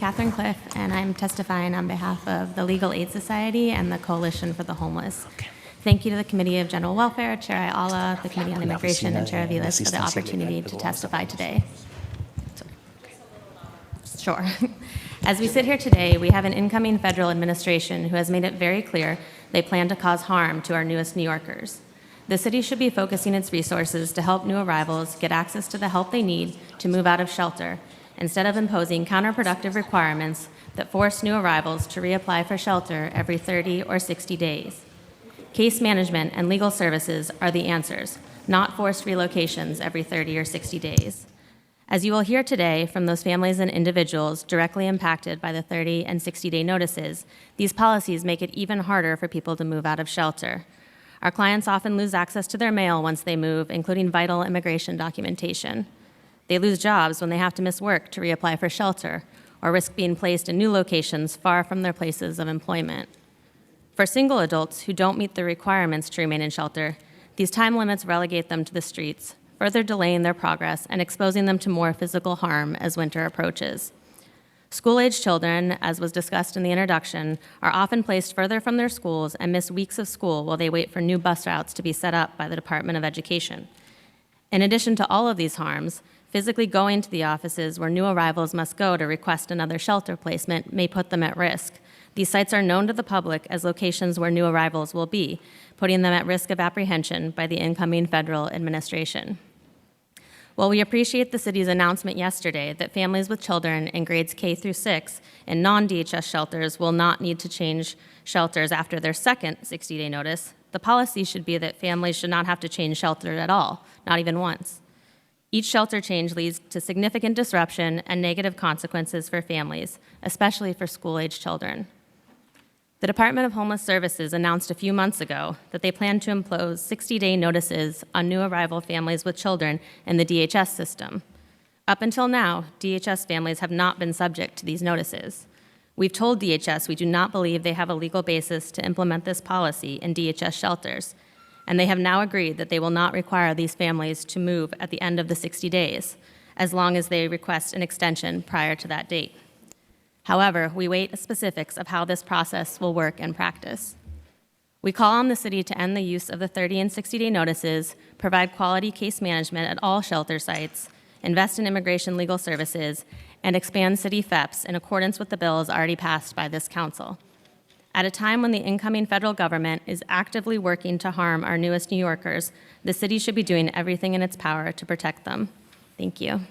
Catherine Cliff, and I'm testifying on behalf of the Legal Aid Society and the Coalition for the Homeless. Thank you to the Committee of General Welfare, Chair Ayala, the Committee on Immigration, and Chair Aviles for the opportunity to testify today. Sure. As we sit here today, we have an incoming federal administration who has made it very clear they plan to cause harm to our newest New Yorkers. The city should be focusing its resources to help new arrivals get access to the help they need to move out of shelter, instead of imposing counterproductive requirements that force new arrivals to reapply for shelter every 30 or 60 days. Case management and legal services are the answers, not forced relocations every 30 or 60 days. As you will hear today from those families and individuals directly impacted by the 30 and 60-day notices, these policies make it even harder for people to move out of shelter. Our clients often lose access to their mail once they move, including vital immigration documentation. They lose jobs when they have to miss work to reapply for shelter or risk being placed in new locations far from their places of employment. For single adults who don't meet the requirements to remain in shelter, these time limits relegate them to the streets, further delaying their progress and exposing them to more physical harm as winter approaches. School-age children, as was discussed in the introduction, are often placed further from their schools and miss weeks of school while they wait for new bus routes to be set up by the Department of Education. In addition to all of these harms, physically going to the offices where new arrivals must go to request another shelter placement may put them at risk. These sites are known to the public as locations where new arrivals will be, putting them at risk of apprehension by the incoming federal administration. While we appreciate the city's announcement yesterday that families with children in grades K through 6 in non-DHS shelters will not need to change shelters after their second 60-day notice, the policy should be that families should not have to change shelter at all, not even once. Each shelter change leads to significant disruption and negative consequences for families, especially for school-age children. The Department of Homeless Services announced a few months ago that they plan to impose 60-day notices on new arrival families with children in the DHS system. Up until now, DHS families have not been subject to these notices. We've told DHS we do not believe they have a legal basis to implement this policy in DHS shelters, and they have now agreed that they will not require these families to move at the end of the 60 days, as long as they request an extension prior to that date. However, we wait specifics of how this process will work in practice. We call on the city to end the use of the 30 and 60-day notices, provide quality case management at all shelter sites, invest in immigration legal services, and expand city FEPS in accordance with the bills already passed by this council. At a time when the incoming federal government is actively working to harm our newest New Yorkers, the city should be doing everything in its power to protect them. Thank you.